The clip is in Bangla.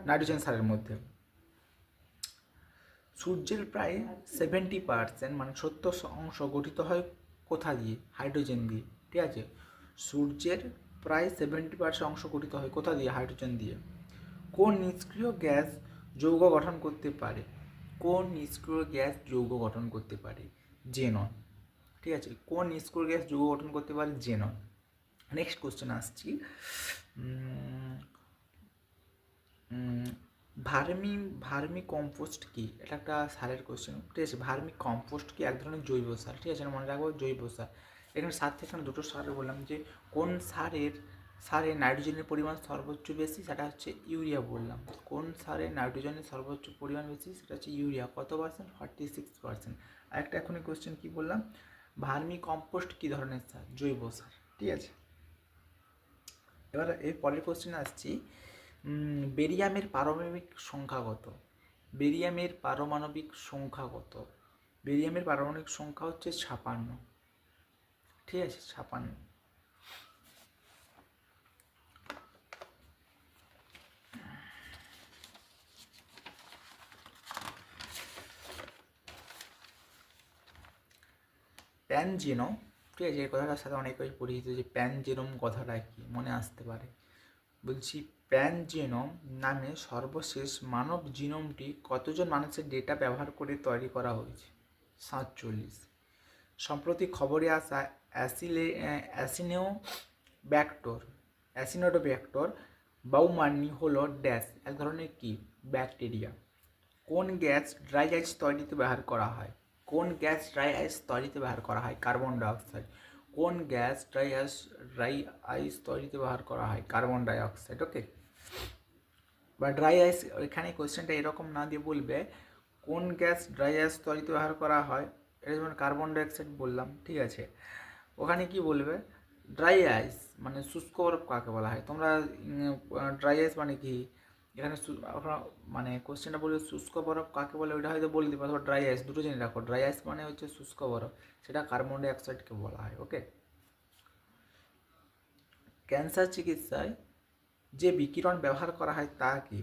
নাইট্রোজেন সারের মধ্যে। সূর্যের প্রায় 70% মানে 70% গঠিত হয় কোথা দিয়ে? হাইড্রোজেন দিয়ে। ঠিক আছে, সূর্যের প্রায় 70% অংশ গঠিত হয় কোথা দিয়ে? হাইড্রোজেন দিয়ে। কোন নিষ্ক্রিয় গ্যাস যৌগ গঠন করতে পারে? কোন নিষ্ক্রিয় গ্যাস যৌগ গঠন করতে পারে? জেনন। ঠিক আছে, কোন নিষ্ক্রিয় গ্যাস যৌগ গঠন করতে পারে? জেনন। নেক্সট কোশ্চেন আসছি, ভার্মি কম্পোস্ট কি? এটা একটা সারের কোশ্চেন। ঠিক আছে, ভার্মি কম্পোস্ট কি? এক ধরনের জৈব সার। ঠিক আছে, মনে রাখবো জৈব সার। এখানে সার থেকে আমি দুটো সার বললাম, যে কোন সারে নাইট্রোজেনের পরিমাণ সর্বোচ্চ বেশি, সেটা হচ্ছে ইউরিয়া বললাম। কোন সারে নাইট্রোজেনের সর্বোচ্চ পরিমাণ বেশি, সেটা হচ্ছে ইউরিয়া। কত পার্সেন্ট? 46%। আরেকটা এখনই কোশ্চেন কি বললাম, ভার্মি কম্পোস্ট কি ধরনের সার? জৈব সার। ঠিক আছে, এবার এর পরের কোশ্চেন আসছি, বেরিয়ামের পারমাণবিক সংখ্যা কত? বেরিয়ামের পারমাণবিক সংখ্যা কত? বেরিয়ামের পারমাণবিক সংখ্যা হচ্ছে 56। ঠিক আছে, 56। প্যানজেনম, ঠিক আছে, এই কথাটার সাথে অনেকেই পরিচিত, যে প্যানজেনম কথাটা কি মনে আসতে পারে। বলছি, প্যানজেনম নামে সর্বশেষ মানব জিনোমটি কতজন মানুষের ডেটা ব্যবহার করে তৈরি করা হয়েছে? 47। সম্প্রতি খবরে আসা অ্যাসিনোডোব্যাক্টর বাউমার্নি হলো ড্যাশ এক ধরনের কি? ব্যাকটেরিয়া। কোন গ্যাস ড্রাই আইস তৈরিতে ব্যবহার করা হয়? কোন গ্যাস ড্রাই আইস তৈরিতে ব্যবহার করা হয়? Carbon dioxide. কোন গ্যাস ড্রাই আইস তৈরিতে ব্যবহার করা হয়? Carbon dioxide. ওকে, বা ড্রাই আইস, এখানে কোয়েশ্চেনটা এরকম না দিয়ে বলবে কোন গ্যাস ড্রাই আইস তৈরিতে ব্যবহার করা হয়, এটা যেমন কার্বন ডাইঅক্সাইড বললাম। ঠিক আছে, ওখানে কি বলবে? ড্রাই আইস মানে শুষ্ক বরফ কাকে বলা হয়? তোমরা ড্রাই আইস মানে কি, এখানে মানে কোশ্চেনটা বলবে শুষ্ক বরফ কাকে বলে, ওইটা হয়তো বলে দিবে। অথবা ড্রাই আইস, দুটো জেনে রাখো। ড্রাই আইস মানে হচ্ছে শুষ্ক বরফ, সেটা কার্বন ডাইঅক্সাইডকে বলা হয়। ওকে, ক্যান্সার চিকিৎসায় যে বিকিরণ ব্যবহার করা হয় তা কি?